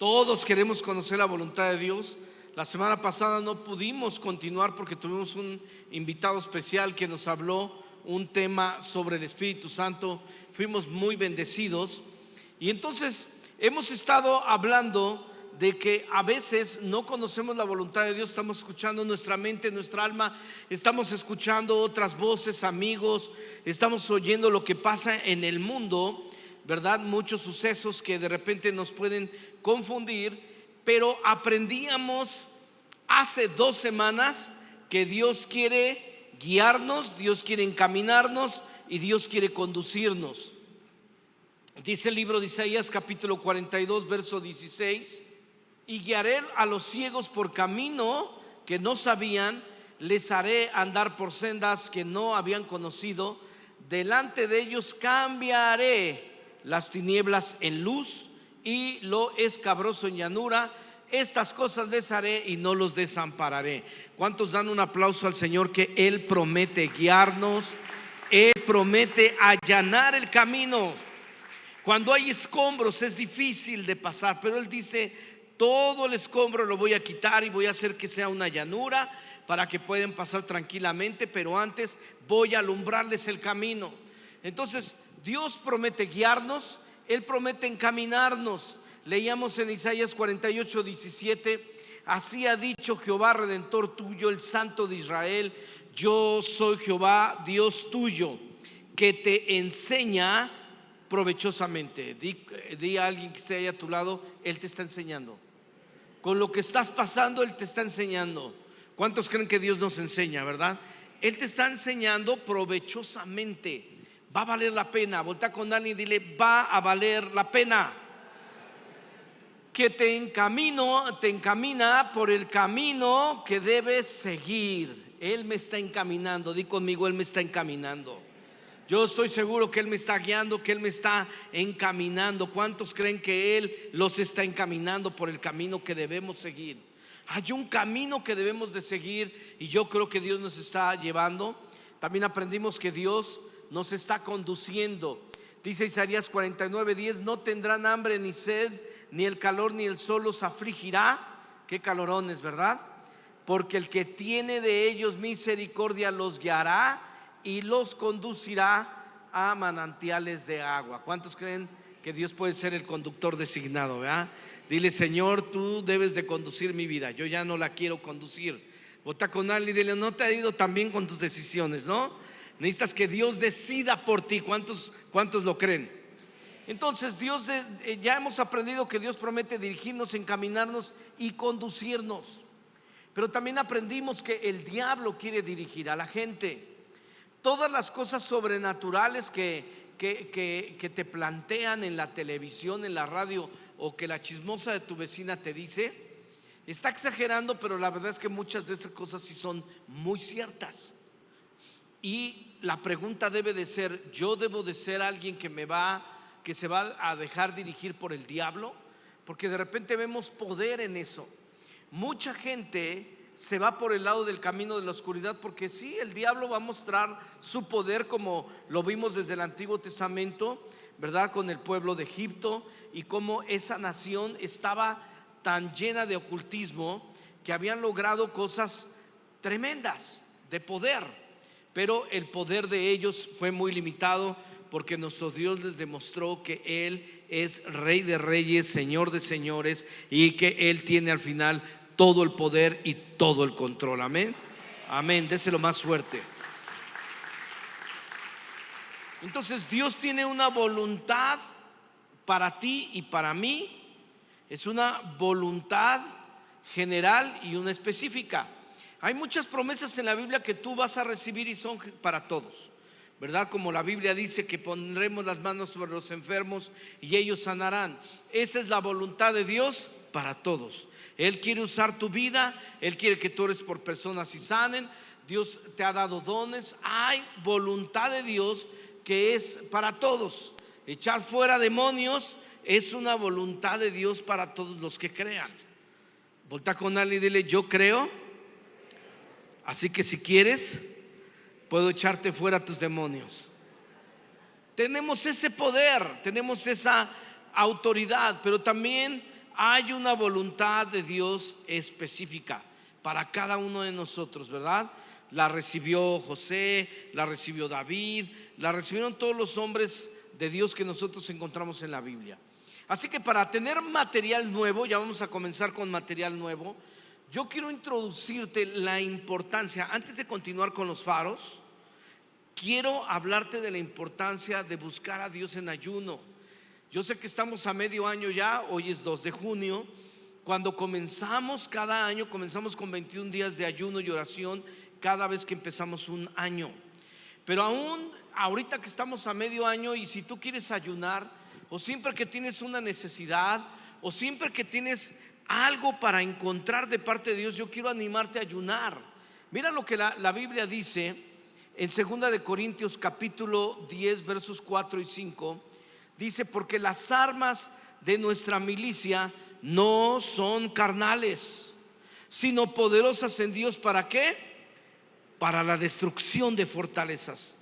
Todos queremos conocer la voluntad de Dios. La semana pasada no pudimos continuar porque tuvimos un invitado especial que nos habló un tema sobre el Espíritu Santo. Fuimos muy bendecidos. Y entonces hemos estado hablando de que a veces no conocemos la voluntad de Dios. Estamos escuchando nuestra mente, nuestra alma, estamos escuchando otras voces, amigos, estamos oyendo lo que pasa en el mundo, ¿verdad? Muchos sucesos que de repente nos pueden confundir, pero aprendíamos hace 2 semanas que Dios quiere guiarnos, Dios quiere encaminarnos y Dios quiere conducirnos. Dice el libro de Isaías capítulo 42 verso 16: y guiaré a los ciegos por camino que no sabían, les haré andar por sendas que no habían conocido, delante de ellos cambiaré las tinieblas en luz y lo escabroso en llanura. Estas cosas les haré y no los desampararé. ¿Cuántos dan un aplauso al Señor que Él promete guiarnos? Él promete allanar el camino. Cuando hay escombros es difícil de pasar, pero Él dice: todo el escombro lo voy a quitar y voy a hacer que sea una llanura para que puedan pasar tranquilamente, pero antes voy a alumbrarles el camino. Entonces Dios promete guiarnos, Él promete encaminarnos. Leíamos en Isaías 48, 17: así ha dicho Jehová, Redentor tuyo, el Santo de Israel: yo soy Jehová, Dios tuyo, que te enseña provechosamente. Di a alguien que esté ahí a tu lado: Él te está enseñando. Con lo que estás pasando, Él te está enseñando. ¿Cuántos creen que Dios nos enseña, verdad? Él te está enseñando provechosamente. Va a valer la pena. Voltea con alguien y dile: va a valer la pena. Que te encamina por el camino que debes seguir. Él me está encaminando. Di conmigo: Él me está encaminando. Yo estoy seguro que Él me está guiando, que Él me está encaminando. ¿Cuántos creen que Él los está encaminando por el camino que debemos seguir? Hay un camino que debemos de seguir y yo creo que Dios nos está llevando. También aprendimos que Dios nos está conduciendo. Dice Isaías 49, 10: no tendrán hambre ni sed, ni el calor ni el sol los afligirá. Qué calorones, ¿verdad? Porque el que tiene de ellos misericordia los guiará y los conducirá a manantiales de agua. ¿Cuántos creen que Dios puede ser el conductor designado, verdad? Dile: Señor, tú debes de conducir mi vida, yo ya no la quiero conducir. Vota con alguien y dile: no te ha ido tan bien con tus decisiones, ¿no? Necesitas que Dios decida por ti. ¿Cuántos lo creen? Entonces Dios, ya hemos aprendido que Dios promete dirigirnos, encaminarnos y conducirnos. Pero también aprendimos que el diablo quiere dirigir a la gente. Todas las cosas sobrenaturales que te plantean en la televisión, en la radio, o que la chismosa de tu vecina te dice, está exagerando, pero la verdad es que muchas de esas cosas sí son muy ciertas. Y la pregunta debe de ser: ¿yo debo de ser alguien que se va a dejar dirigir por el diablo? Porque de repente vemos poder en eso. Mucha gente se va por el lado del camino de la oscuridad porque sí, el diablo va a mostrar su poder, como lo vimos desde el Antiguo Testamento, ¿verdad? Con el pueblo de Egipto, y cómo esa nación estaba tan llena de ocultismo que habían logrado cosas tremendas de poder, pero el poder de ellos fue muy limitado porque nuestro Dios les demostró que Él es Rey de reyes, Señor de señores, y que Él tiene al final todo el poder y todo el control. Amén. Amén. Déselo más fuerte. Entonces Dios tiene una voluntad para ti y para mí. Es una voluntad general y una específica. Hay muchas promesas en la Biblia que tú vas a recibir y son para todos, ¿verdad? Como la Biblia dice que pondremos las manos sobre los enfermos y ellos sanarán. Esa es la voluntad de Dios para todos. Él quiere usar tu vida, Él quiere que tú ores por personas y sanen. Dios te ha dado dones. Hay voluntad de Dios que es para todos. Echar fuera demonios es una voluntad de Dios para todos los que crean. Volta con alguien y dile: yo creo, así que si quieres puedo echarte fuera tus demonios. Tenemos ese poder, tenemos esa autoridad, pero también hay una voluntad de Dios específica para cada uno de nosotros, ¿verdad? La recibió José, la recibió David, la recibieron todos los hombres de Dios que nosotros encontramos en la Biblia. Así que para tener material nuevo, ya vamos a comenzar con material nuevo, yo quiero introducirte la importancia, antes de continuar con los faros, quiero hablarte de la importancia de buscar a Dios en ayuno. Yo sé que estamos a medio año ya, hoy es 2 de junio. Cuando comenzamos cada año, comenzamos con 21 días de ayuno y oración cada vez que empezamos un año. Pero aún ahorita que estamos a medio año, y si tú quieres ayunar, o siempre que tienes una necesidad, o siempre que tienes algo para encontrar de parte de Dios, yo quiero animarte a ayunar. Mira lo que la Biblia dice en 2 de Corintios capítulo 10 versos 4 y 5. Dice: porque las armas de nuestra milicia no son carnales, sino poderosas en Dios. ¿Para qué? Para la destrucción de fortalezas,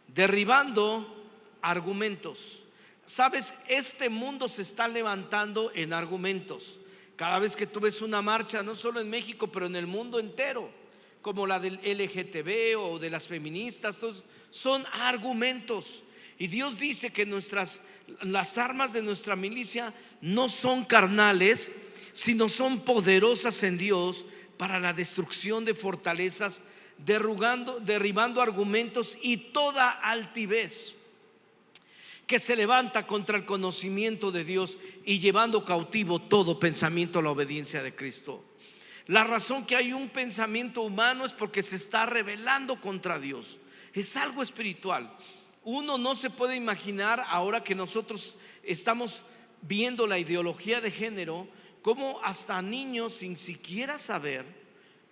derribando argumentos. Sabes, este mundo se está levantando en argumentos. Cada vez que tú ves una marcha, no solo en México, pero en el mundo entero, como la del LGTB o de las feministas, todos son argumentos. Y Dios dice que las armas de nuestra milicia no son carnales, sino son poderosas en Dios para la destrucción de fortalezas, derribando argumentos y toda altivez que se levanta contra el conocimiento de Dios, y llevando cautivo todo pensamiento a la obediencia de Cristo. La razón que hay un pensamiento humano es porque se está rebelando contra Dios. Es algo espiritual. Uno no se puede imaginar, ahora que nosotros estamos viendo la ideología de género, cómo hasta niños sin siquiera saber,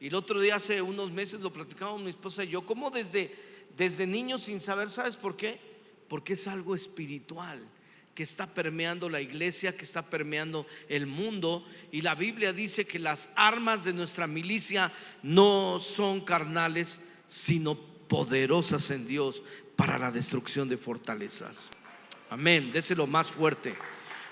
y el otro día hace unos meses lo platicábamos mi esposa y yo, cómo desde niños sin saber. ¿Sabes por qué? Porque es algo espiritual que está permeando la iglesia, que está permeando el mundo. Y la Biblia dice que las armas de nuestra milicia no son carnales, sino poderosas en Dios para la destrucción de fortalezas. Amén, déselo más fuerte.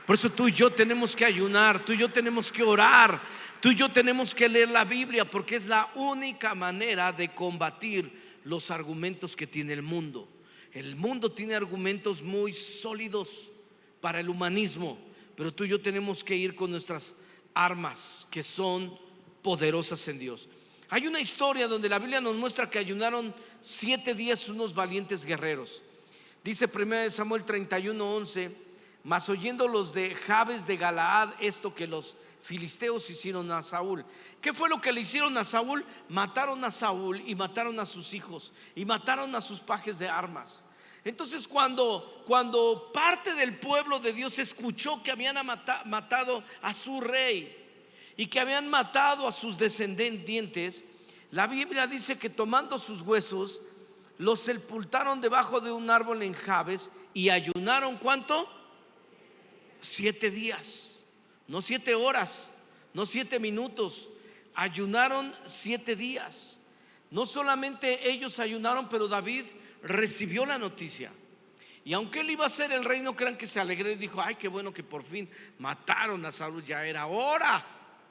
Por eso tú y yo tenemos que ayunar, tú y yo tenemos que orar, tú y yo tenemos que leer la Biblia, porque es la única manera de combatir los argumentos que tiene el mundo. El mundo tiene argumentos muy sólidos para el humanismo, pero tú y yo tenemos que ir con nuestras armas que son poderosas en Dios. Hay una historia donde la Biblia nos muestra que ayunaron 7 días unos valientes guerreros. Dice 1 Samuel 31:11: mas oyendo los de Jabes de Galaad esto que los filisteos hicieron a Saúl. ¿Qué fue lo que le hicieron a Saúl? Mataron a Saúl y mataron a sus hijos y mataron a sus pajes de armas. Entonces cuando parte del pueblo de Dios escuchó que habían matado a su rey y que habían matado a sus descendientes, la Biblia dice que tomando sus huesos los sepultaron debajo de un árbol en Jabes y ayunaron. ¿Cuánto? 7 días, no 7 horas, no 7 minutos. Ayunaron 7 días. No solamente ellos ayunaron, pero David recibió la noticia. Y aunque él iba a ser el rey, no crean que se alegró y dijo: ay, qué bueno que por fin mataron a Saúl, ya era hora.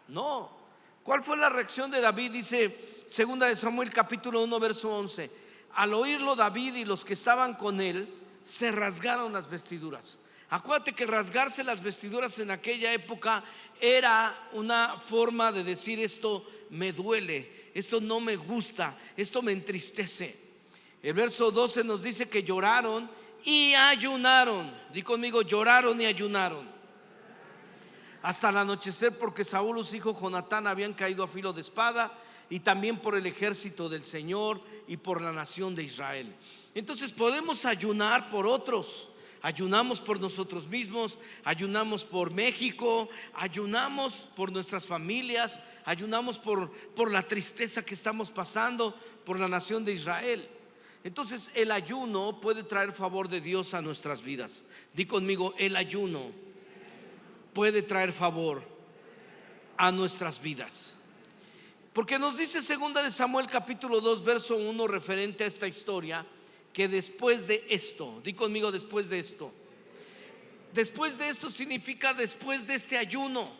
No. ¿Cuál fue la reacción de David? Dice 2 de Samuel capítulo 1 verso 11: al oírlo David y los que estaban con él se rasgaron las vestiduras. Acuérdate que rasgarse las vestiduras en aquella época era una forma de decir: esto me duele, esto no me gusta, esto me entristece. El verso 12 nos dice que lloraron y ayunaron. Di conmigo: lloraron y ayunaron hasta el anochecer, porque Saúl y su hijo Jonatán habían caído a filo de espada, y también por el ejército del Señor y por la nación de Israel. Entonces podemos ayunar por otros. Ayunamos por nosotros mismos, ayunamos por México, ayunamos por nuestras familias, ayunamos por la tristeza que estamos pasando, por la nación de Israel. Entonces el ayuno puede traer favor de Dios a nuestras vidas. Di conmigo: el ayuno puede traer favor a nuestras vidas. Porque nos dice 2 de Samuel capítulo 2 verso 1, referente a esta historia, que después de esto, di conmigo: después de esto. Después de esto significa después de este ayuno.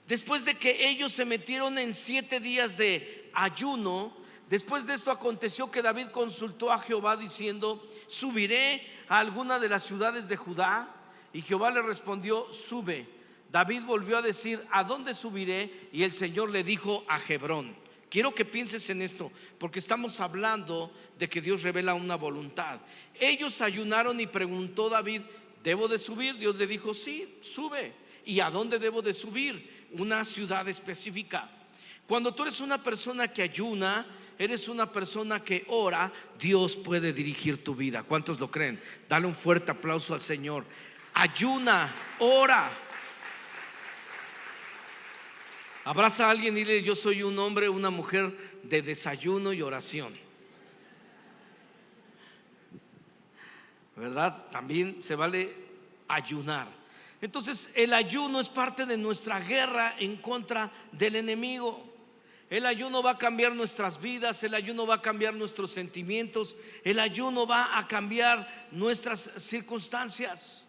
Después de que ellos se metieron en 7 días de ayuno, después de esto aconteció que David consultó a Jehová diciendo: ¿subiré a alguna de las ciudades de Judá? Y Jehová le respondió: sube. David volvió a decir: ¿a dónde subiré? Y el Señor le dijo: a Hebrón. Quiero que pienses en esto, porque estamos hablando de que Dios revela una voluntad. Ellos ayunaron y preguntó David: ¿debo de subir? Dios le dijo: sí, sube. ¿Y a dónde debo de subir? Una ciudad específica. Cuando tú eres una persona que ayuna, eres una persona que ora, Dios puede dirigir tu vida. ¿Cuántos lo creen? Dale un fuerte aplauso al Señor. Ayuna, ora. Abraza a alguien y dile: yo soy un hombre, una mujer de desayuno y oración. ¿Verdad? También se vale ayunar. Entonces el ayuno es parte de nuestra guerra en contra del enemigo. El ayuno va a cambiar nuestras vidas, el ayuno va a cambiar nuestros sentimientos, el ayuno va a cambiar nuestras circunstancias.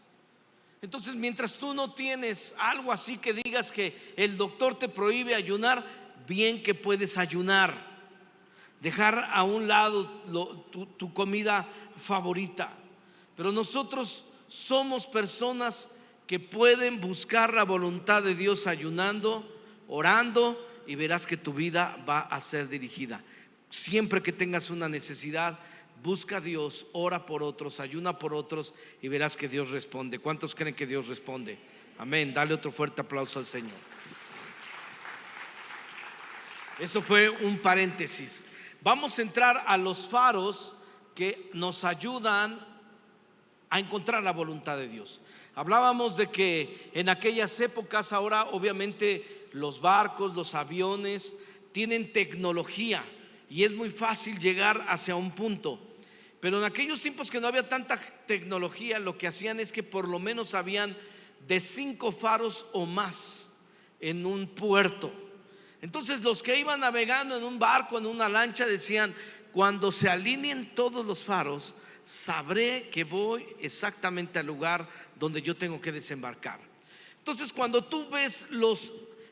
Entonces, mientras tú no tienes algo así que digas que el doctor te prohíbe ayunar, bien que puedes ayunar, dejar a un lado tu comida favorita. Pero nosotros somos personas que pueden buscar la voluntad de Dios ayunando, orando, y verás que tu vida va a ser dirigida. Siempre que tengas una necesidad, busca a Dios, ora por otros, ayuna por otros, y verás que Dios responde. ¿Cuántos creen que Dios responde? Amén. Dale otro fuerte aplauso al Señor. Eso fue un paréntesis. Vamos a entrar a los faros que nos ayudan a encontrar la voluntad de Dios. Hablábamos de que en aquellas épocas, ahora obviamente los barcos, los aviones tienen tecnología y es muy fácil llegar hacia un punto. Pero en aquellos tiempos que no había tanta tecnología, lo que hacían es que por lo menos habían de 5 faros o más en un puerto. Entonces los que iban navegando en un barco, en una lancha, decían: cuando se alineen todos los faros, sabré que voy exactamente al lugar donde yo tengo que desembarcar. Entonces, cuando tú ves los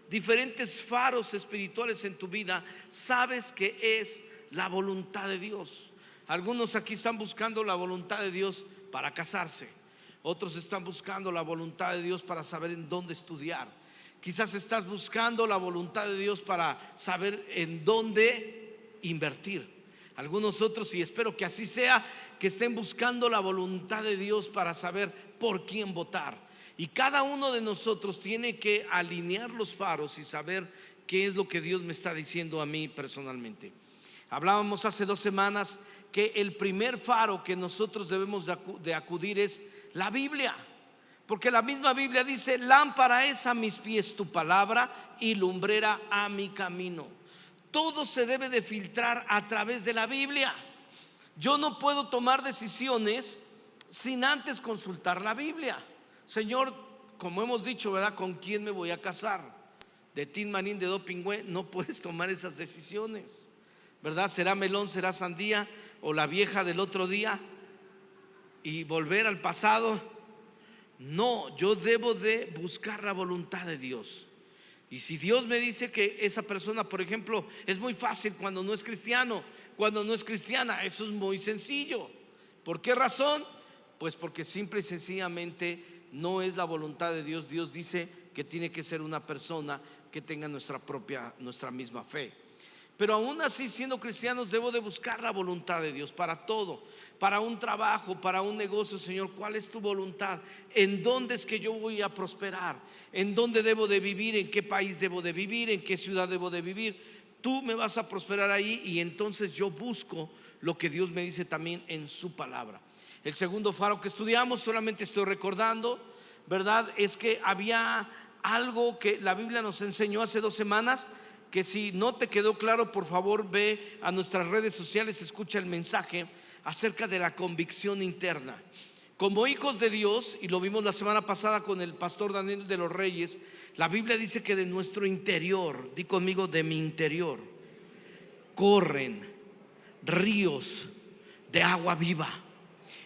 diferentes faros espirituales en tu vida, sabes que es la voluntad de Dios. Algunos aquí están buscando la voluntad de Dios para casarse. Otros están buscando la voluntad de Dios para saber en dónde estudiar. Quizás estás buscando la voluntad de Dios para saber en dónde invertir. Algunos otros, y espero que así sea, que estén buscando la voluntad de Dios para saber por quién votar. Y cada uno de nosotros tiene que alinear los faros y saber qué es lo que Dios me está diciendo a mí personalmente. Hablábamos hace 2 semanas que el primer faro que nosotros debemos de acudir es la Biblia. Porque la misma Biblia dice: lámpara es a mis pies tu palabra y lumbrera a mi camino. Todo se debe de filtrar a través de la Biblia. Yo no puedo tomar decisiones sin antes consultar la Biblia. Señor, como hemos dicho, ¿verdad? ¿Con quién me voy a casar? De Tin Manín, de Do Pingüe, no puedes tomar esas decisiones, ¿verdad? ¿Será melón, será sandía o la vieja del otro día y volver al pasado? No, yo debo de buscar la voluntad de Dios. Y si Dios me dice que esa persona, por ejemplo, es muy fácil cuando no es cristiano, cuando no es cristiana, eso es muy sencillo. ¿Por qué razón? Pues porque simple y sencillamente no es la voluntad de Dios. Dios dice que tiene que ser una persona que tenga nuestra misma fe. Pero aún así, siendo cristianos, debo de buscar la voluntad de Dios para todo, para un trabajo, para un negocio. Señor, ¿cuál es tu voluntad? ¿En dónde es que yo voy a prosperar? ¿En dónde debo de vivir? ¿En qué país debo de vivir? ¿En qué ciudad debo de vivir? Tú me vas a prosperar ahí, y entonces yo busco lo que Dios me dice también en su palabra. El segundo faro que estudiamos, solamente estoy recordando, ¿verdad? Es que había algo que la Biblia nos enseñó hace 2 semanas, que si no te quedó claro, por favor ve a nuestras redes sociales, escucha el mensaje acerca de la convicción interna. Como hijos de Dios, y lo vimos la semana pasada con el pastor Daniel de los Reyes, la Biblia dice que de nuestro interior, di conmigo, de mi interior, corren ríos de agua viva.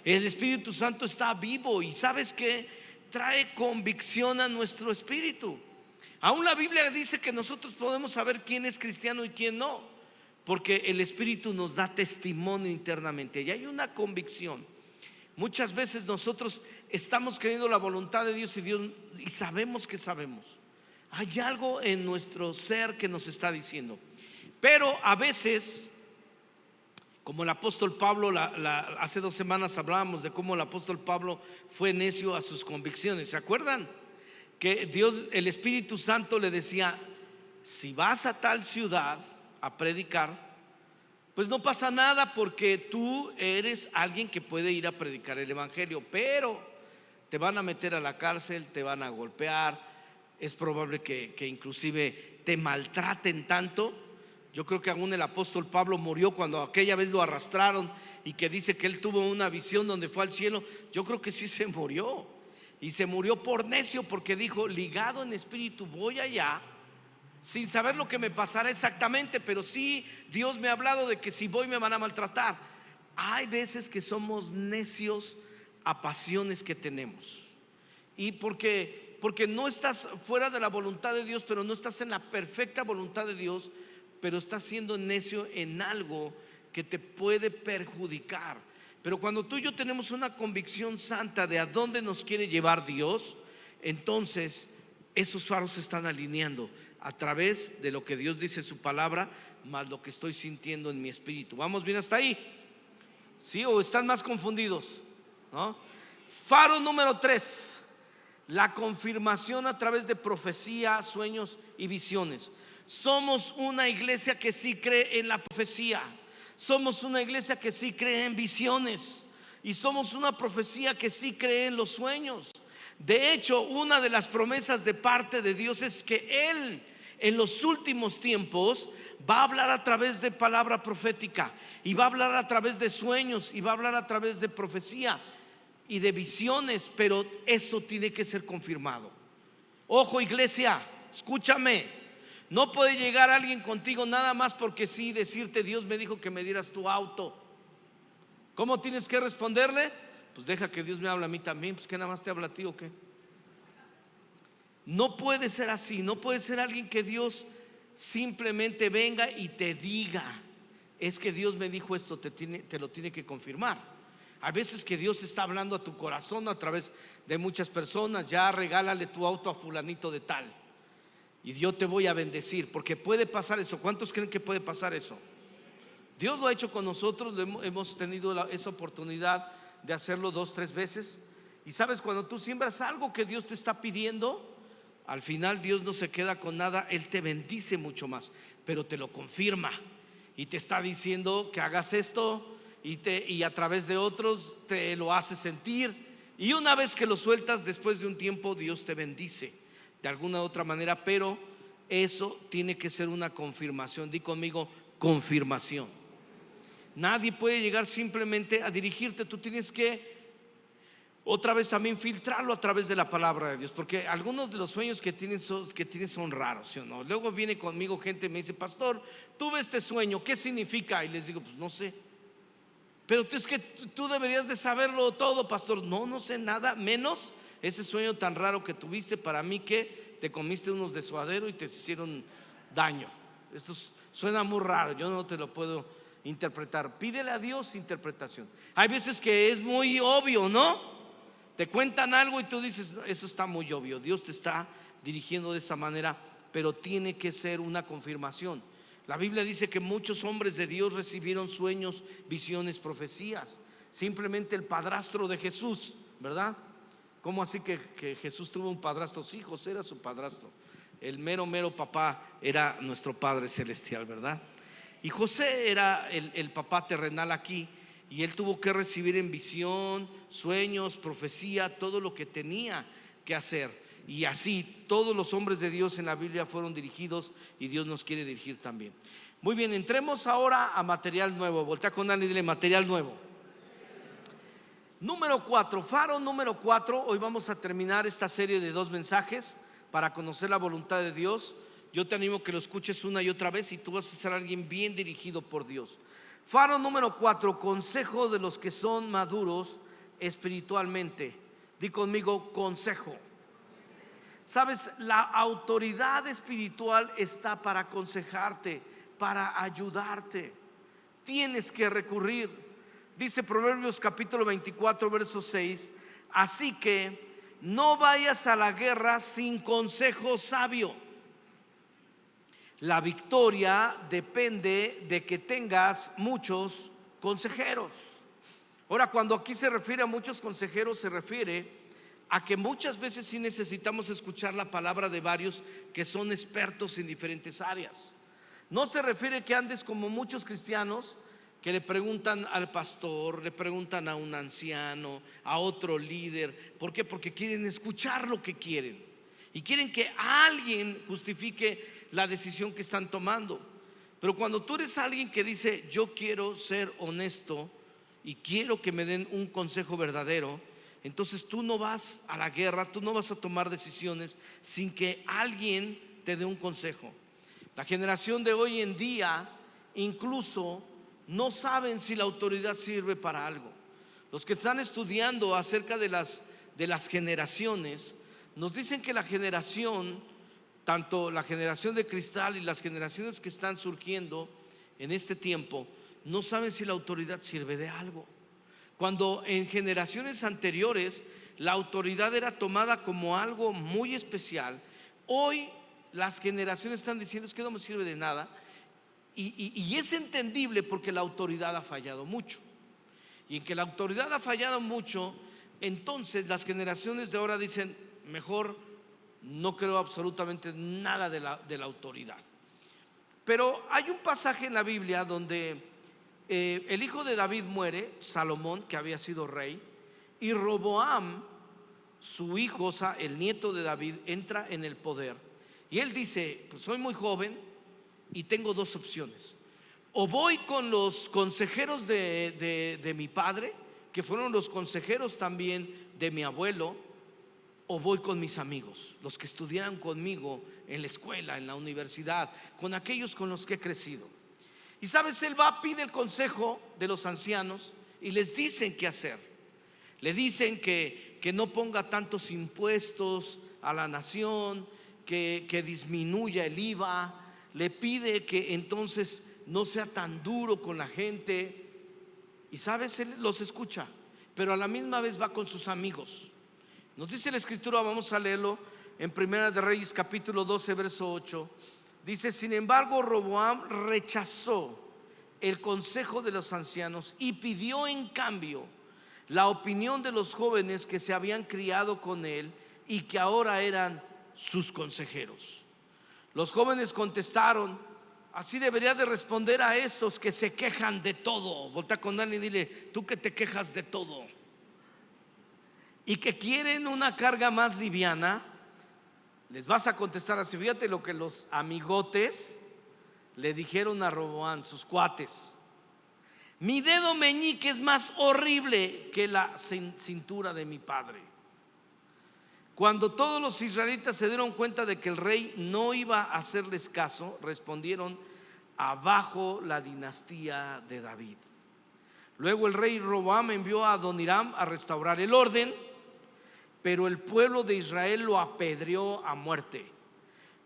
El Espíritu Santo está vivo, y ¿sabes qué? Trae convicción a nuestro espíritu. Aún la Biblia dice que nosotros podemos saber quién es cristiano y quién no, porque el Espíritu nos da testimonio internamente y hay una convicción. Muchas veces nosotros estamos creyendo la voluntad de Dios y sabemos que sabemos. Hay algo en nuestro ser que nos está diciendo. Pero a veces, como el apóstol Pablo, hace 2 semanas hablábamos de cómo el apóstol Pablo fue necio a sus convicciones. ¿Se acuerdan? Que Dios, el Espíritu Santo le decía: si vas a tal ciudad a predicar, pues no pasa nada, porque tú eres alguien que puede ir a predicar el evangelio, pero te van a meter a la cárcel, te van a golpear, es probable que inclusive te maltraten tanto. Yo creo que aún el apóstol Pablo murió cuando aquella vez lo arrastraron y que dice que él tuvo una visión donde fue al cielo. Yo creo que sí se murió, y se murió por necio, porque dijo: ligado en espíritu voy allá, sin saber lo que me pasará exactamente, pero sí Dios me ha hablado de que si voy me van a maltratar. Hay veces que somos necios a pasiones que tenemos, y porque no estás fuera de la voluntad de Dios, pero no estás en la perfecta voluntad de Dios, pero estás siendo necio en algo que te puede perjudicar. Pero cuando tú y yo tenemos una convicción santa de a dónde nos quiere llevar Dios, entonces esos faros se están alineando a través de lo que Dios dice en su palabra, más lo que estoy sintiendo en mi espíritu. ¿Vamos bien hasta ahí? ¿Sí? ¿O están más confundidos? ¿No? Faro número 3: la confirmación a través de profecía, sueños y visiones. Somos una iglesia que sí cree en la profecía, somos una iglesia que sí cree en visiones, y somos una profecía que sí cree en los sueños. De hecho, una de las promesas de parte de Dios es que Él en los últimos tiempos va a hablar a través de palabra profética, y va a hablar a través de sueños, y va a hablar a través de profecía y de visiones, pero eso tiene que ser confirmado. Ojo, iglesia, escúchame. No puede llegar alguien contigo nada más porque sí, decirte: Dios me dijo que me dieras tu auto. ¿Cómo tienes que responderle? Pues deja que Dios me hable a mí también. Pues que nada más te habla a ti o qué. No puede ser así. No puede ser alguien que Dios simplemente venga y te diga: es que Dios me dijo esto, te lo tiene que confirmar. Hay veces que Dios está hablando a tu corazón a través de muchas personas: ya regálale tu auto a fulanito de tal y yo te voy a bendecir. Porque puede pasar eso. ¿Cuántos creen que puede pasar eso? Dios lo ha hecho con nosotros, hemos tenido esa oportunidad de hacerlo 2, 3 veces. Y sabes, cuando tú siembras algo que Dios te está pidiendo, al final Dios no se queda con nada, Él te bendice mucho más, pero te lo confirma y te está diciendo que hagas esto, y a través de otros te lo hace sentir. Y una vez que lo sueltas, después de un tiempo, Dios te bendice de alguna u otra manera, pero eso tiene que ser una confirmación. Di conmigo: confirmación. Nadie puede llegar simplemente a dirigirte. Tú tienes que otra vez también filtrarlo a través de la palabra de Dios, porque algunos de los sueños que tienes son raros, ¿sí o no? Luego viene conmigo gente y me dice: pastor, tuve este sueño, ¿qué significa? Y les digo: pues no sé. Pero es que tú deberías de saberlo todo, pastor. No sé nada, menos ese sueño tan raro que tuviste. Para mí que te comiste unos de suadero y te hicieron daño. Esto suena muy raro, yo no te lo puedo interpretar. Pídele a Dios interpretación. Hay veces que es muy obvio, ¿no? Te cuentan algo y tú dices: eso está muy obvio. Dios te está dirigiendo de esa manera, pero tiene que ser una confirmación. La Biblia dice que muchos hombres de Dios recibieron sueños, visiones, profecías. Simplemente el padrastro de Jesús, ¿verdad? ¿Cómo así que Jesús tuvo un padrastro? Sí, José era su padrastro. El mero papá era nuestro Padre Celestial, ¿verdad? Y José era el papá terrenal aquí, y él tuvo que recibir en visión, sueños, profecía, todo lo que tenía que hacer. Y así todos los hombres de Dios en la Biblia fueron dirigidos, y Dios nos quiere dirigir también. Muy bien, entremos ahora a material nuevo. Voltea con alguien y dile: material nuevo. Número 4, faro número 4. Hoy vamos a terminar esta serie de 2 mensajes para conocer la voluntad de Dios. Yo te animo que lo escuches una y otra vez, y tú vas a ser alguien bien dirigido por Dios. Faro número 4: consejo de los que son maduros espiritualmente. Di conmigo: consejo. Sabes, la autoridad espiritual está para aconsejarte, para ayudarte. Tienes que recurrir. Dice Proverbios capítulo 24, verso 6: así que no vayas a la guerra sin consejo sabio. La victoria depende de que tengas muchos consejeros. Ahora, cuando aquí se refiere a muchos consejeros, se refiere a que muchas veces sí necesitamos escuchar la palabra de varios que son expertos en diferentes áreas. No se refiere que andes como muchos cristianos que le preguntan al pastor, le preguntan a un anciano, a otro líder. ¿Por qué? Porque quieren escuchar lo que quieren y quieren que alguien justifique la decisión que están tomando. Pero cuando tú eres alguien que dice: yo quiero ser honesto y quiero que me den un consejo verdadero, entonces tú no vas a la guerra, tú no vas a tomar decisiones sin que alguien te dé un consejo. La generación de hoy en día incluso no saben si la autoridad sirve para algo. Los que están estudiando acerca de las generaciones nos dicen que la generación, tanto la generación de cristal y las generaciones que están surgiendo en este tiempo, no saben si la autoridad sirve de algo. Cuando en generaciones anteriores la autoridad era tomada como algo muy especial, hoy las generaciones están diciendo: es que no me sirve de nada. Y es entendible, porque la autoridad ha fallado mucho. Y en que la autoridad ha fallado mucho, entonces las generaciones de ahora dicen: mejor no creo absolutamente nada de la autoridad. Pero hay un pasaje en la Biblia donde el hijo de David muere, Salomón, que había sido rey, y Roboam, su hijo, o sea, el nieto de David, entra en el poder. Y él dice: pues soy muy joven y tengo dos opciones: o voy con los consejeros de mi padre, que fueron los consejeros también de mi abuelo, o voy con mis amigos, los que estudiaron conmigo en la escuela, en la universidad, con aquellos con los que he crecido. Y sabes, él va, pide el consejo de los ancianos y les dicen qué hacer. Le dicen que no ponga tantos impuestos a la nación, que disminuya el IVA. Le pide que entonces no sea tan duro con la gente. Y sabes, él los escucha, pero a la misma vez va con sus amigos. Nos dice la escritura, vamos a leerlo en Primera de Reyes capítulo 12, verso 8. Dice: sin embargo, Roboam rechazó el consejo de los ancianos y pidió en cambio la opinión de los jóvenes que se habían criado con él y que ahora eran sus consejeros. Los jóvenes contestaron: así debería de responder a estos que se quejan de todo. Voltea con alguien y dile: tú que te quejas de todo y que quieren una carga más liviana. Les vas a contestar así. Fíjate lo que los amigotes le dijeron a Roboam, sus cuates: mi dedo meñique es más horrible que la cintura de mi padre. Cuando todos los israelitas se dieron cuenta de que el rey no iba a hacerles caso, respondieron: abajo la dinastía de David. Luego el rey Roboam envió a Adoniram a restaurar el orden, pero el pueblo de Israel lo apedreó a muerte.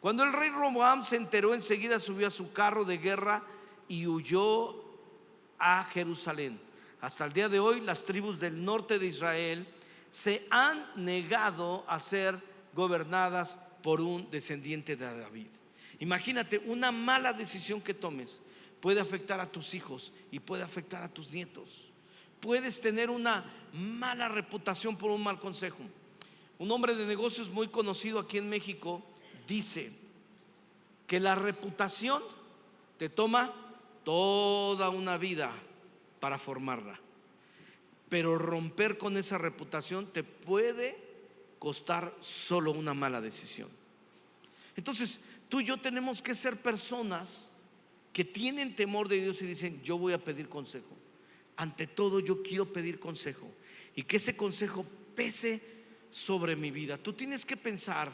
Cuando el rey Roboam se enteró, enseguida subió a su carro de guerra y huyó a Jerusalén. Hasta el día de hoy, las tribus del norte de Israel se han negado a ser gobernadas por un descendiente de David. Imagínate, una mala decisión que tomes puede afectar a tus hijos y puede afectar a tus nietos. Puedes tener una mala reputación por un mal consejo. Un hombre de negocios muy conocido aquí en México dice que la reputación te toma toda una vida para formarla, pero romper con esa reputación te puede costar solo una mala decisión. Entonces, tú y yo tenemos que ser personas que tienen temor de Dios y dicen: yo voy a pedir consejo. Ante todo, yo quiero pedir consejo y que ese consejo pese sobre mi vida. Tú tienes que pensar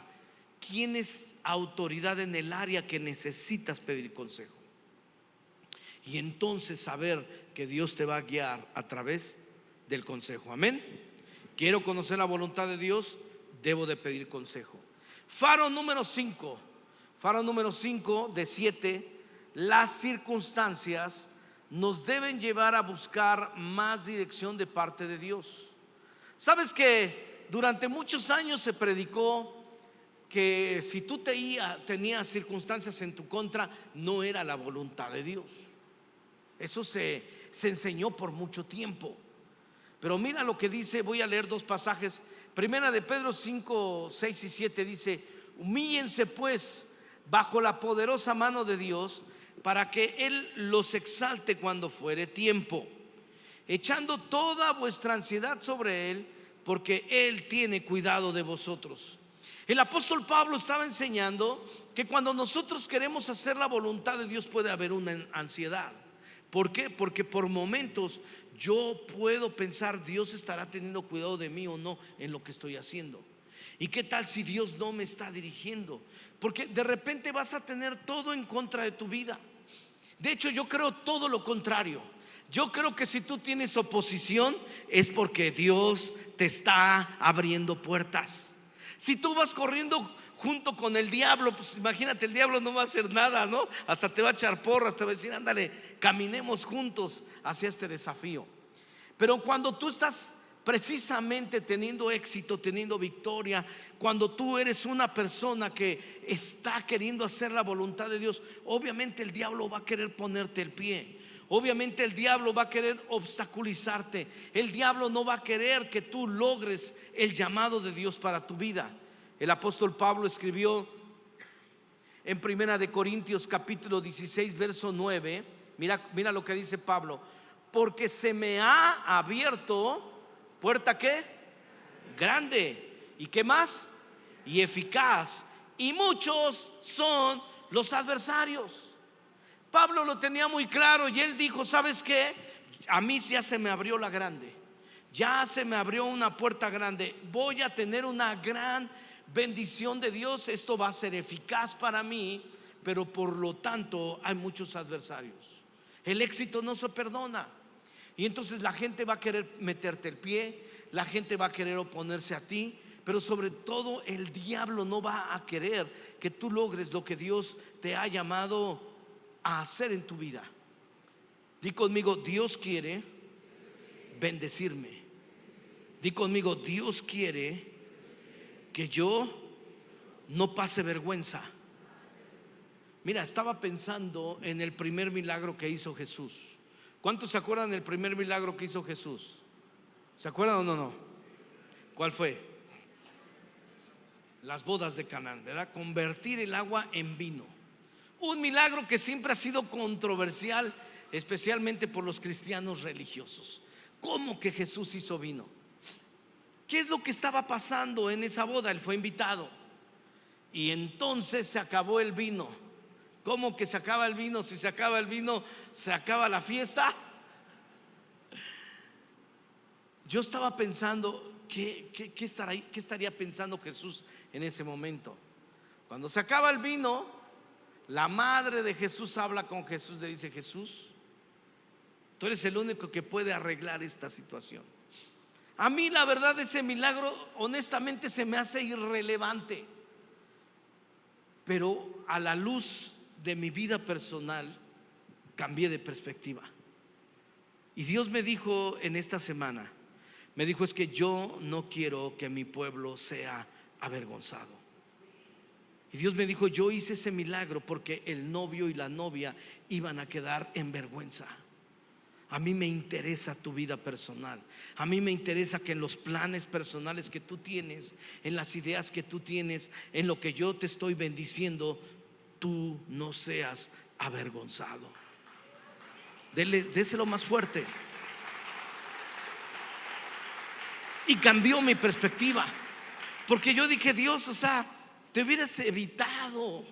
quién es autoridad en el área que necesitas pedir consejo, y entonces saber que Dios te va a guiar a través del consejo. Amén. Quiero conocer la voluntad de Dios, debo de pedir consejo. Faro número 5. Faro número 5 de 7. Las circunstancias nos deben llevar a buscar más dirección de parte de Dios. Sabes que durante muchos años se predicó que si tú tenías circunstancias en tu contra, no era la voluntad de Dios. Eso se enseñó por mucho tiempo. Pero mira lo que dice, voy a leer dos pasajes. Primera de Pedro 5, 6 y 7 dice: humíllense pues bajo la poderosa mano de Dios, para que Él los exalte cuando fuere tiempo, echando toda vuestra ansiedad sobre Él, porque Él tiene cuidado de vosotros. El apóstol Pablo estaba enseñando que cuando nosotros queremos hacer la voluntad de Dios puede haber una ansiedad. ¿Por qué? Porque por momentos yo puedo pensar, Dios estará teniendo cuidado de mí o no en lo que estoy haciendo. ¿Y qué tal si Dios no me está dirigiendo? Porque de repente vas a tener todo en contra de tu vida. De hecho, yo creo todo lo contrario. Yo creo que si tú tienes oposición es porque Dios te está abriendo puertas. Si tú vas corriendo junto con el diablo, pues imagínate, el diablo no va a hacer nada, ¿no? Hasta te va a echar porras, te va a decir: ándale, caminemos juntos hacia este desafío. Pero cuando tú estás precisamente teniendo éxito, teniendo victoria, cuando tú eres una persona que está queriendo hacer la voluntad de Dios, obviamente el diablo va a querer ponerte el pie. Obviamente el diablo va a querer obstaculizarte. El diablo no va a querer que tú logres el llamado de Dios para tu vida. El apóstol Pablo escribió en Primera de Corintios capítulo 16 verso 9. Mira lo que dice Pablo: porque se me ha abierto puerta, ¿qué? Grande. ¿Y qué más? Y eficaz. Y muchos son los adversarios. Pablo lo tenía muy claro y él dijo: ¿sabes qué? A mí ya se me abrió la grande. Ya se me abrió una puerta grande. Voy a tener una gran bendición de Dios. Esto va a ser eficaz para mí, pero por lo tanto hay muchos adversarios. El éxito no se perdona. Y entonces la gente va a querer meterte el pie, la gente va a querer oponerse a ti, pero sobre todo el diablo no va a querer que tú logres lo que Dios te ha llamado a hacer en tu vida. Di conmigo: Dios quiere bendecirme. Di conmigo: Dios quiere que yo no pase vergüenza. Mira, estaba pensando en el primer milagro que hizo Jesús. ¿Cuántos se acuerdan del primer milagro que hizo Jesús? ¿Se acuerdan o no? ¿Cuál fue? Las bodas de Canaán, ¿verdad? Convertir el agua en vino. Un milagro que siempre ha sido controversial, especialmente por los cristianos religiosos. ¿Cómo que Jesús hizo vino? ¿Qué es lo que estaba pasando en esa boda? Él fue invitado y entonces se acabó el vino. ¿Cómo que se acaba el vino? Si se acaba el vino, ¿se acaba la fiesta? Yo estaba pensando, ¿qué estaría pensando Jesús en ese momento? Cuando se acaba el vino, la madre de Jesús habla con Jesús, le dice: Jesús, tú eres el único que puede arreglar esta situación. A mí la verdad, ese milagro honestamente se me hace irrelevante, pero a la luz de mi vida personal cambié de perspectiva. Y Dios me dijo en esta semana, me dijo: es que yo no quiero que mi pueblo sea avergonzado. Y Dios me dijo: yo hice ese milagro porque el novio y la novia iban a quedar en vergüenza. A mí me interesa tu vida personal. A mí me interesa que en los planes personales que tú tienes, en las ideas que tú tienes, en lo que yo te estoy bendiciendo, tú no seas avergonzado. Déselo más fuerte. Y cambió mi perspectiva, porque yo dije: Dios, o sea, te hubieras evitado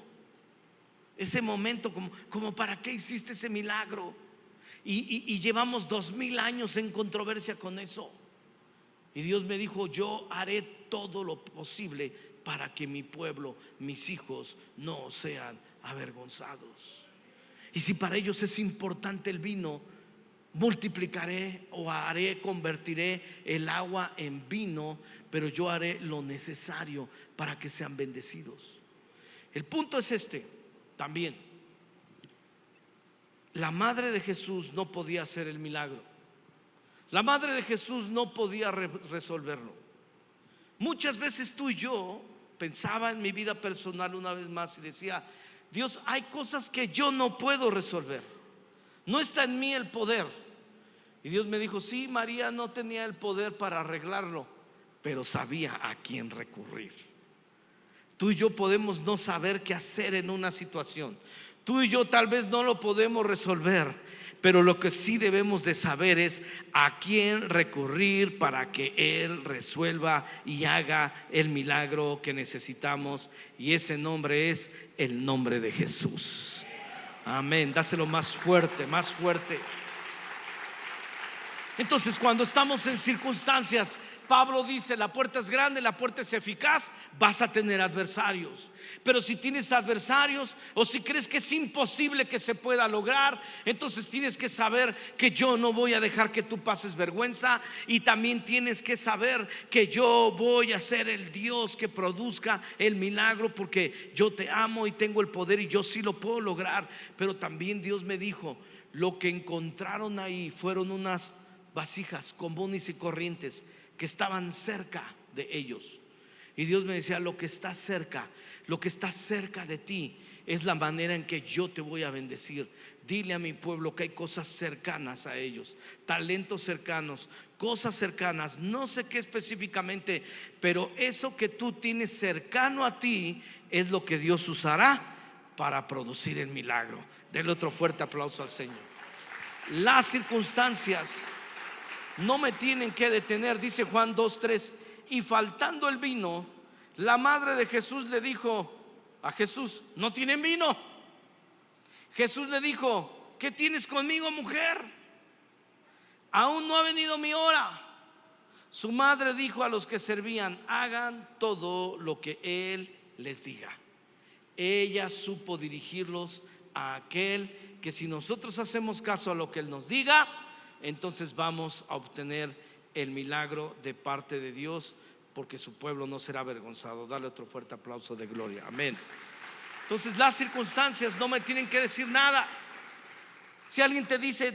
ese momento, como para qué hiciste ese milagro. Y llevamos 2000 años en controversia con eso. Y Dios me dijo: yo haré todo lo posible para que mi pueblo, mis hijos, no sean avergonzados. Y si para ellos es importante el vino, multiplicaré o haré, convertiré el agua en vino, pero yo haré lo necesario para que sean bendecidos. El punto es este también. La madre de Jesús no podía hacer el milagro. La madre de Jesús no podía resolverlo. Muchas veces tú y yo pensaba en mi vida personal una vez más y decía: Dios, hay cosas que yo no puedo resolver, no está en mí el poder. Y Dios me dijo: sí, María no tenía el poder para arreglarlo, pero sabía a quién recurrir. Tú y yo podemos no saber qué hacer en una situación. Tú y yo tal vez no lo podemos resolver, pero lo que sí debemos de saber es a quién recurrir para que Él resuelva y haga el milagro que necesitamos. Y ese nombre es el nombre de Jesús. Amén. Dáselo más fuerte, más fuerte. Entonces, cuando estamos en circunstancias, Pablo dice: la puerta es grande, la puerta es eficaz, vas a tener adversarios. Pero si tienes adversarios, o si crees que es imposible que se pueda lograr, entonces tienes que saber que yo no voy a dejar que tú pases vergüenza. Y también tienes que saber que yo voy a ser el Dios que produzca el milagro, porque yo te amo y tengo el poder y yo sí lo puedo lograr. Pero también Dios me dijo: lo que encontraron ahí fueron unas vasijas comunes y corrientes que estaban cerca de ellos. Y Dios me decía: lo que está cerca, lo que está cerca de ti es la manera en que yo te voy a bendecir. Dile a mi pueblo que hay cosas cercanas a ellos, talentos cercanos, cosas cercanas, no sé qué específicamente, pero eso que tú tienes cercano a ti es lo que Dios usará para producir el milagro. Denle otro fuerte aplauso al Señor. Las circunstancias no me tienen que detener. Dice Juan 2:3: y faltando el vino, la madre de Jesús le dijo a Jesús: ¿no tienen vino? Jesús le dijo: ¿qué tienes conmigo, mujer? Aún no ha venido mi hora. Su madre dijo a los que servían: hagan todo lo que Él les diga. Ella supo dirigirlos a aquel que, si nosotros hacemos caso a lo que Él nos diga, entonces vamos a obtener el milagro de parte de Dios, porque su pueblo no será avergonzado. Dale otro fuerte aplauso de gloria. Amén. Entonces, las circunstancias no me tienen que decir nada. Si alguien te dice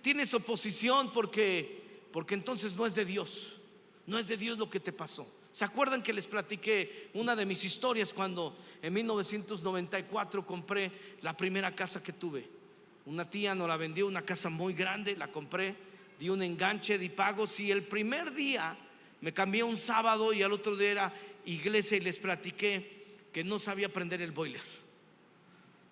tienes oposición, porque entonces no es de Dios. No es de Dios lo que te pasó. ¿Se acuerdan que les platiqué una de mis historias cuando en 1994 compré la primera casa que tuve? Una tía nos la vendió, una casa muy grande, la compré, di un enganche, di pagos, y el primer día me cambié un sábado y al otro día era iglesia, y les platiqué que no sabía prender el boiler.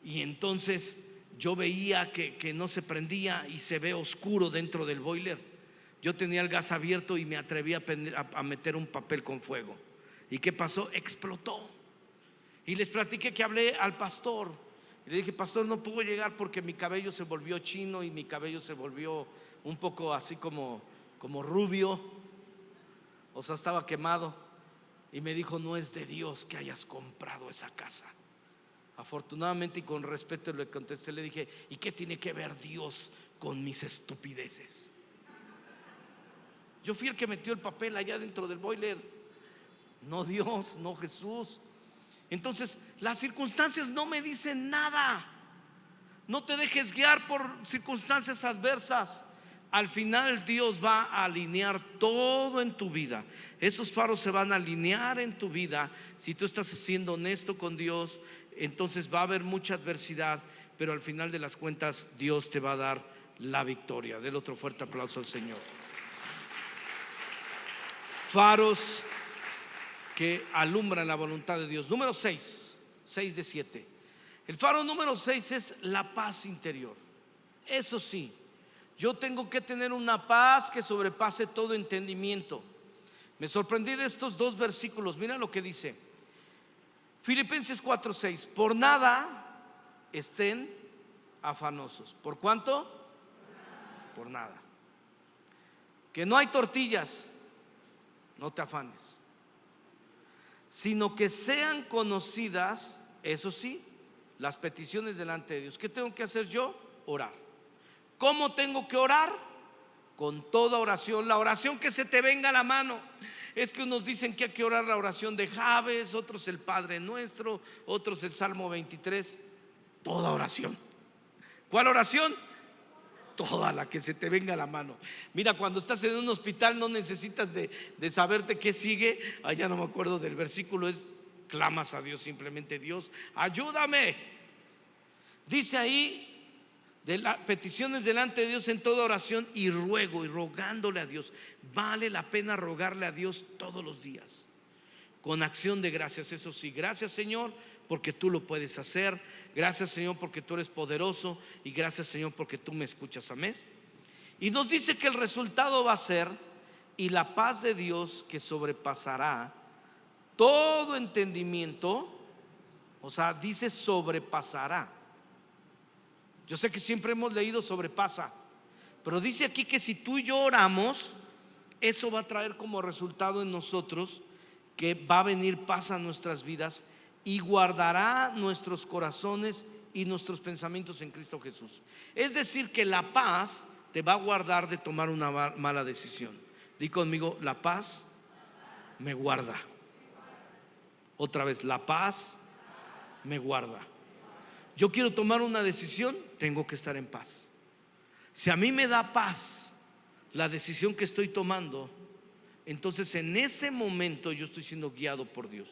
Y entonces yo veía que no se prendía y se ve oscuro dentro del boiler. Yo tenía el gas abierto y me atreví a meter un papel con fuego. ¿Y qué pasó? Explotó. Y les platiqué que hablé al pastor. Y le dije: pastor, no puedo llegar porque mi cabello se volvió chino y mi cabello se volvió un poco así como rubio. O sea, estaba quemado. Y me dijo: no es de Dios que hayas comprado esa casa. Afortunadamente y con respeto le contesté, le dije: ¿y qué tiene que ver Dios con mis estupideces? Yo fui el que metió el papel allá dentro del boiler, no Dios, no Jesús. Entonces, las circunstancias no me dicen nada. No te dejes guiar por circunstancias adversas. Al final Dios va a alinear todo en tu vida. Esos faros se van a alinear en tu vida. Si tú estás siendo honesto con Dios, entonces va a haber mucha adversidad, pero al final de las cuentas Dios te va a dar la victoria. Del otro fuerte aplauso al Señor. Faros que alumbran la voluntad de Dios. Número 6 de 7. El faro número 6 es la paz interior. Eso sí, yo tengo que tener una paz que sobrepase todo entendimiento. Me sorprendí de estos dos versículos. Mira lo que dice Filipenses 4:6: por nada estén afanosos. ¿Por cuánto? Por nada. Que no hay tortillas, no te afanes, sino que sean conocidas, eso sí, las peticiones delante de Dios. ¿Qué tengo que hacer yo? Orar. ¿Cómo tengo que orar? Con toda oración. La oración que se te venga a la mano. Es que unos dicen que hay que orar la oración de Jabes, otros el Padre Nuestro, otros el Salmo 23. Toda oración. ¿Cuál oración? Toda la que se te venga a la mano. Mira, cuando estás en un hospital no necesitas de saberte qué sigue. Ya no me acuerdo del versículo. Es clamas a Dios simplemente: Dios, ayúdame. Dice ahí de las peticiones delante de Dios en toda oración y ruego, y rogándole a Dios. Vale la pena rogarle a Dios todos los días, con acción de gracias. Eso sí, gracias Señor porque tú lo puedes hacer. Gracias Señor porque tú eres poderoso. Y gracias Señor porque tú me escuchas. Amén. Y nos dice que el resultado va a ser: y la paz de Dios que sobrepasará todo entendimiento. O sea, dice sobrepasará. Yo sé que siempre hemos leído sobrepasa, pero dice aquí que si tú y yo oramos, eso va a traer como resultado en nosotros que va a venir paz a nuestras vidas y guardará nuestros corazones y nuestros pensamientos en Cristo Jesús. Es decir, que la paz te va a guardar de tomar una mala decisión. Di conmigo: la paz me guarda. Otra vez: la paz me guarda. Yo quiero tomar una decisión, tengo que estar en paz. Si a mí me da paz la decisión que estoy tomando, entonces en ese momento yo estoy siendo guiado por Dios.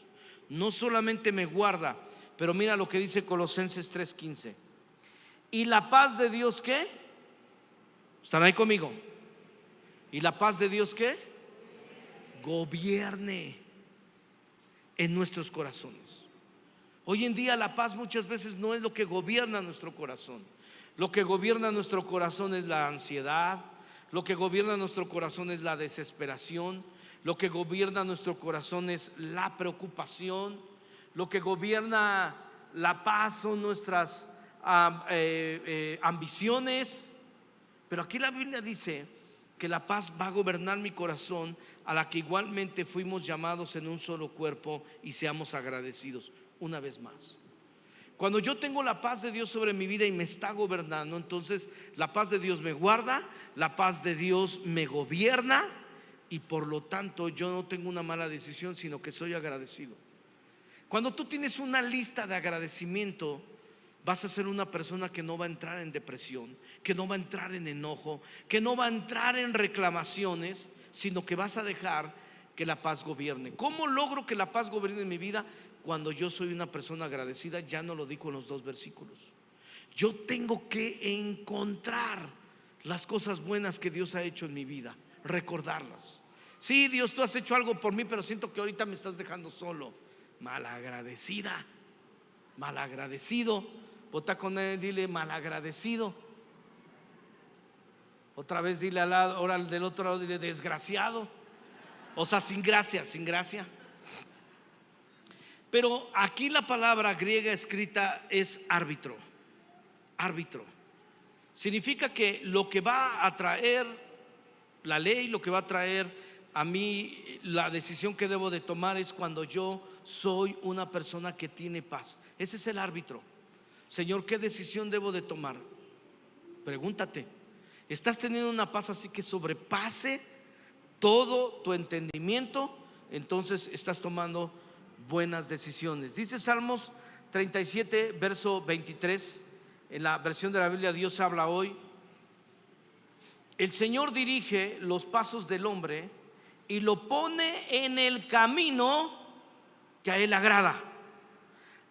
No solamente me guarda, pero mira lo que dice Colosenses 3:15. Y la paz de Dios, ¿qué? ¿Están ahí conmigo? ¿Y la paz de Dios qué? Gobierne en nuestros corazones. Hoy en día la paz muchas veces no es lo que gobierna nuestro corazón. Lo que gobierna nuestro corazón es la ansiedad. Lo que gobierna nuestro corazón es la desesperación. Lo que gobierna nuestro corazón es la preocupación. Lo que gobierna la paz son nuestras ambiciones. Pero aquí la Biblia dice que la paz va a gobernar mi corazón, a la que igualmente fuimos llamados en un solo cuerpo, y seamos agradecidos. Una vez más, cuando yo tengo la paz de Dios sobre mi vida y me está gobernando, entonces la paz de Dios me guarda, la paz de Dios me gobierna, y por lo tanto yo no tengo una mala decisión, sino que soy agradecido. Cuando tú tienes una lista de agradecimiento, vas a ser una persona que no va a entrar en depresión, que no va a entrar en enojo, que no va a entrar en reclamaciones, sino que vas a dejar que la paz gobierne. ¿Cómo logro que la paz gobierne en mi vida? Cuando yo soy una persona agradecida. Ya no lo dijo en los 2 versículos. Yo tengo que encontrar las cosas buenas que Dios ha hecho en mi vida, recordarlas. Sí, Dios, tú has hecho algo por mí, pero siento que ahorita me estás dejando solo. Malagradecida, malagradecido. Vota con él, dile: malagradecido. Otra vez dile al lado, ahora del otro lado, dile: desgraciado. O sea, sin gracia, sin gracia. Pero aquí la palabra griega escrita es árbitro. Árbitro significa que lo que va a traer la ley, lo que va a traer a mí la decisión que debo de tomar, es cuando yo soy una persona que tiene paz. Ese es el árbitro. Señor, ¿qué decisión debo de tomar? Pregúntate: ¿estás teniendo una paz así que sobrepase todo tu entendimiento? Entonces estás tomando buenas decisiones. Dice Salmos 37 verso 23, en la versión de la Biblia Dios habla hoy: el Señor dirige los pasos del hombre y lo pone en el camino que a él agrada.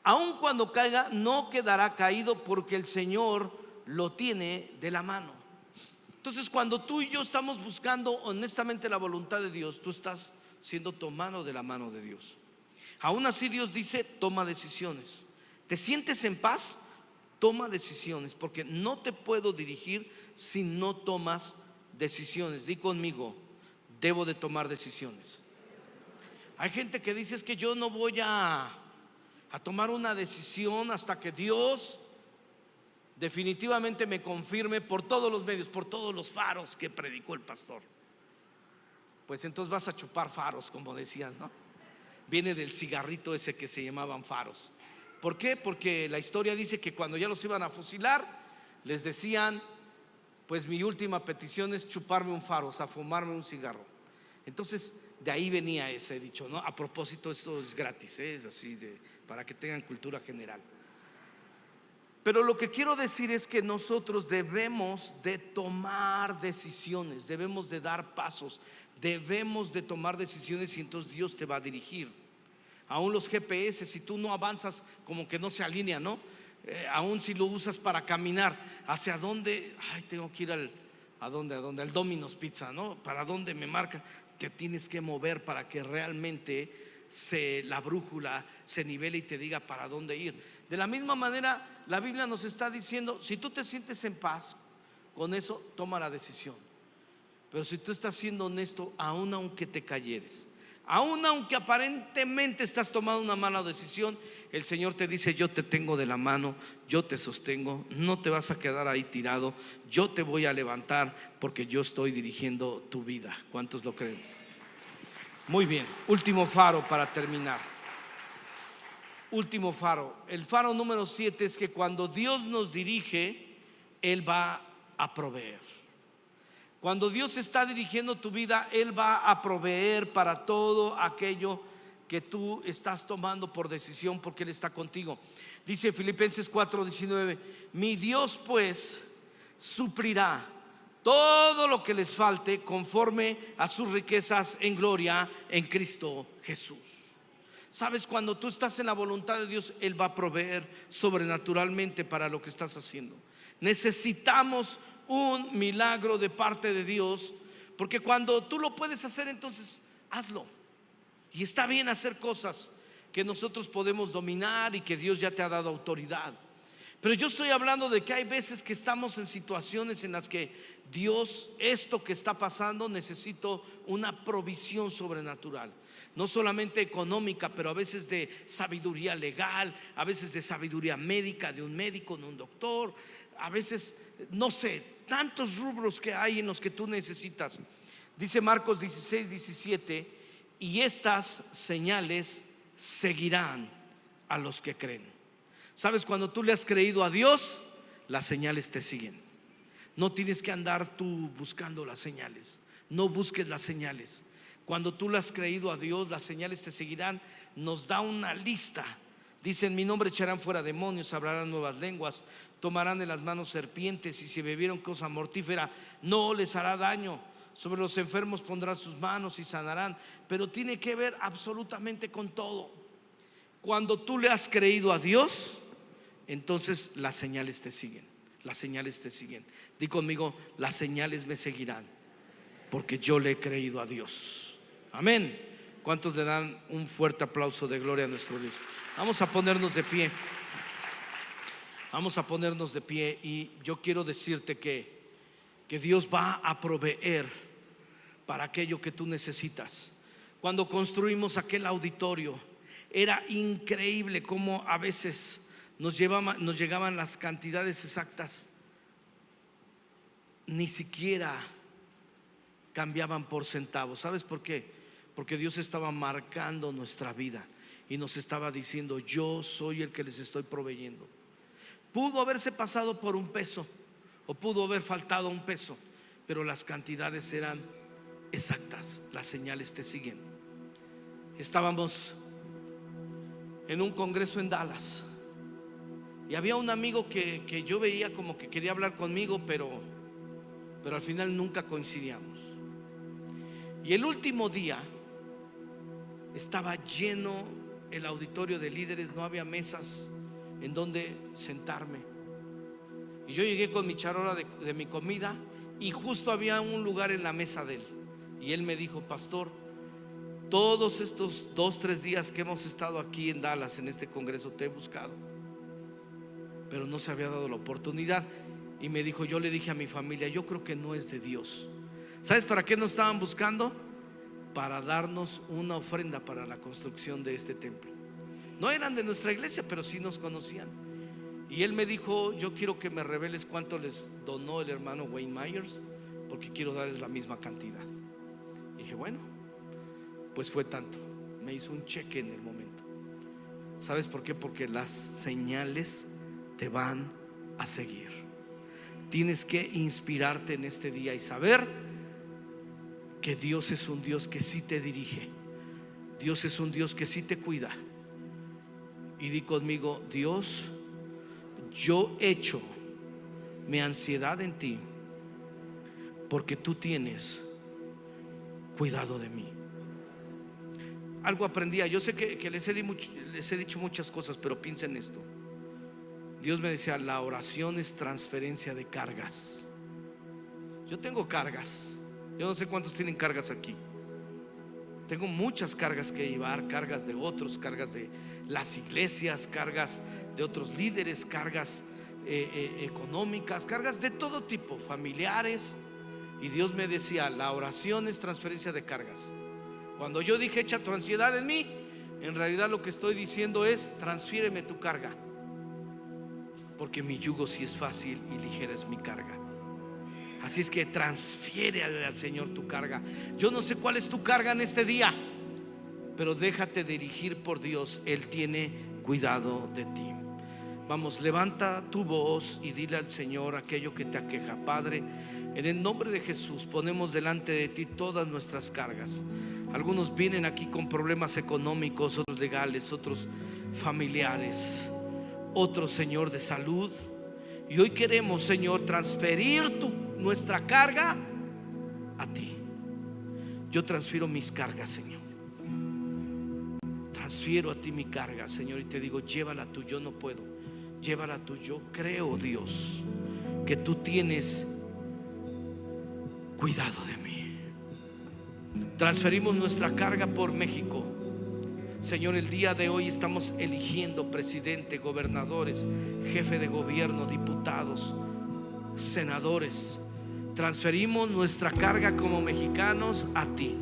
Aun cuando caiga, no quedará caído, porque el Señor lo tiene de la mano. Entonces, cuando tú y yo estamos buscando honestamente la voluntad de Dios, tú estás siendo tomado de la mano de Dios. Aún así, Dios dice: toma decisiones. ¿Te sientes en paz? Toma decisiones, porque no te puedo dirigir si no tomas decisiones. Di conmigo: debo de tomar decisiones. Hay gente que dice: es que yo no voy a tomar una decisión hasta que Dios definitivamente me confirme por todos los medios, por todos los faros que predicó el pastor. Pues entonces vas a chupar faros, como decían, ¿no? Viene del cigarrito ese que se llamaban faros. ¿Por qué? Porque la historia dice que cuando ya los iban a fusilar, les decían: pues mi última petición es chuparme un faro, o sea, fumarme un cigarro. Entonces, de ahí venía ese dicho, ¿no? A propósito, esto es gratis, es así para que tengan cultura general. Pero lo que quiero decir es que nosotros debemos de tomar decisiones, debemos de dar pasos, debemos de tomar decisiones y entonces Dios te va a dirigir. Aún los GPS, si tú no avanzas, como que no se alinea, ¿no? Aún si lo usas para caminar, ¿hacia dónde? Ay, tengo que ir ¿a dónde? Al Domino's Pizza, ¿no? ¿Para dónde me marca? Te tienes que mover para que realmente la brújula se nivele y te diga para dónde ir. De la misma manera, la Biblia nos está diciendo, si tú te sientes en paz con eso, toma la decisión. Pero si tú estás siendo honesto, aunque te cayeres, aunque aparentemente estás tomando una mala decisión, el Señor te dice: yo te tengo de la mano, yo te sostengo, no te vas a quedar ahí tirado, yo te voy a levantar porque yo estoy dirigiendo tu vida. ¿Cuántos lo creen? Muy bien, último faro para terminar. Último faro. El faro número 7 es que cuando Dios nos dirige, Él va a proveer. Cuando Dios está dirigiendo tu vida, Él va a proveer para todo aquello que tú estás tomando por decisión, porque Él está contigo. Dice Filipenses 4:19: mi Dios pues suplirá todo lo que les falte conforme a sus riquezas en gloria en Cristo Jesús. Sabes, cuando tú estás en la voluntad de Dios, Él va a proveer sobrenaturalmente para lo que estás haciendo. Necesitamos un milagro de parte de Dios, porque cuando tú lo puedes hacer, entonces hazlo. Y está bien hacer cosas que nosotros podemos dominar y que Dios ya te ha dado autoridad. Pero yo estoy hablando de que hay veces que estamos en situaciones en las que Dios, esto que está pasando, necesito una provisión sobrenatural. No solamente económica, pero a veces de sabiduría legal, a veces de sabiduría médica, de un médico, de un doctor, a veces, no sé, tantos rubros que hay en los que tú necesitas. Dice Marcos 16:17: y estas señales seguirán a los que creen. Sabes, cuando tú le has creído a Dios, las señales te siguen. No tienes que andar tú buscando las señales. No busques las señales. Cuando tú le has creído a Dios, las señales te seguirán. Nos da una lista. Dice: en mi nombre echarán fuera demonios, hablarán nuevas lenguas, tomarán en las manos serpientes, y si bebieron cosa mortífera no les hará daño. Sobre los enfermos pondrán sus manos y sanarán. Pero tiene que ver absolutamente con todo. Cuando tú le has creído a Dios, entonces las señales te siguen. Las señales te siguen. Di conmigo: las señales me seguirán, porque yo le he creído a Dios. Amén. ¿Cuántos le dan un fuerte aplauso de gloria a nuestro Dios? Vamos a ponernos de pie. Vamos a ponernos de pie. Y yo quiero decirte que Dios va a proveer para aquello que tú necesitas. Cuando construimos aquel auditorio, era increíble cómo a veces nos llegaban las cantidades exactas. Ni siquiera cambiaban por centavos. ¿Sabes por qué? Porque Dios estaba marcando nuestra vida y nos estaba diciendo: yo soy el que les estoy proveyendo. Pudo haberse pasado por un peso o pudo haber faltado un peso, pero las cantidades eran exactas. Las señales te siguen. Estábamos en un congreso en Dallas y había un amigo que yo veía como que quería hablar conmigo, pero al final nunca coincidíamos. Y el último día estaba lleno el auditorio de líderes, no había mesas en donde sentarme. Y yo llegué con mi charola de mi comida, y justo había un lugar en la mesa de él. Y él me dijo: pastor, todos estos 2-3 días que hemos estado aquí en Dallas en este congreso te he buscado, pero no se había dado la oportunidad. Y me dijo: yo le dije a mi familia, yo creo que no es de Dios. ¿Sabes para qué nos estaban buscando? Para darnos una ofrenda para la construcción de este templo. No eran de nuestra iglesia, pero sí nos conocían. Y él me dijo: yo quiero que me reveles cuánto les donó el hermano Wayne Myers, porque quiero darles la misma cantidad. Y dije: bueno, pues fue tanto. Me hizo un cheque en el momento. ¿Sabes por qué? Porque las señales te van a seguir. tienes que inspirarte en este día y saber que Dios es un Dios que sí te dirige. Dios es un Dios que sí te cuida. Y di conmigo: Dios, yo echo mi ansiedad en ti, porque tú tienes cuidado de mí. Algo aprendí. Yo sé que les he dicho muchas cosas, pero piensa en esto. Dios me decía: la oración es transferencia de cargas. Yo tengo cargas. Yo no sé cuántos tienen cargas aquí. Tengo muchas cargas que llevar, cargas de otros, cargas de las iglesias, cargas de otros líderes, cargas económicas, cargas de todo tipo, familiares. Y Dios me decía: la oración es transferencia de cargas. Cuando yo dije echa tu ansiedad en mí, en realidad lo que estoy diciendo es: transfiéreme tu carga, porque mi yugo sí es fácil y ligera es mi carga. Así es que transfiere al Señor tu carga. Yo no sé cuál es tu carga en este día, pero déjate dirigir por Dios. Él tiene cuidado de ti. Vamos, levanta tu voz y dile al Señor aquello que te aqueja. Padre, en el nombre de Jesús ponemos delante de ti todas nuestras cargas. Algunos vienen aquí con problemas económicos, otros legales, otros familiares, otros, Señor, de salud. Y hoy queremos, Señor, transferir nuestra carga a ti. Yo transfiero mis cargas, Señor. Transfiero a ti mi carga, Señor, y te digo: llévala tú. Yo no puedo. Llévala tú. Yo creo, Dios, que tú tienes cuidado de mí. Transferimos nuestra carga por México. Señor, el día de hoy estamos eligiendo presidente, gobernadores, jefe de gobierno, diputados, senadores. Transferimos nuestra carga como mexicanos a ti.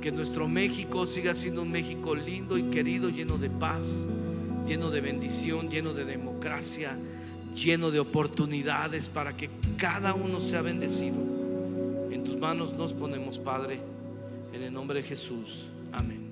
Que nuestro México siga siendo un México lindo y querido, lleno de paz, lleno de bendición, lleno de democracia, lleno de oportunidades para que cada uno sea bendecido. En tus manos nos ponemos, Padre, en el nombre de Jesús. Amén.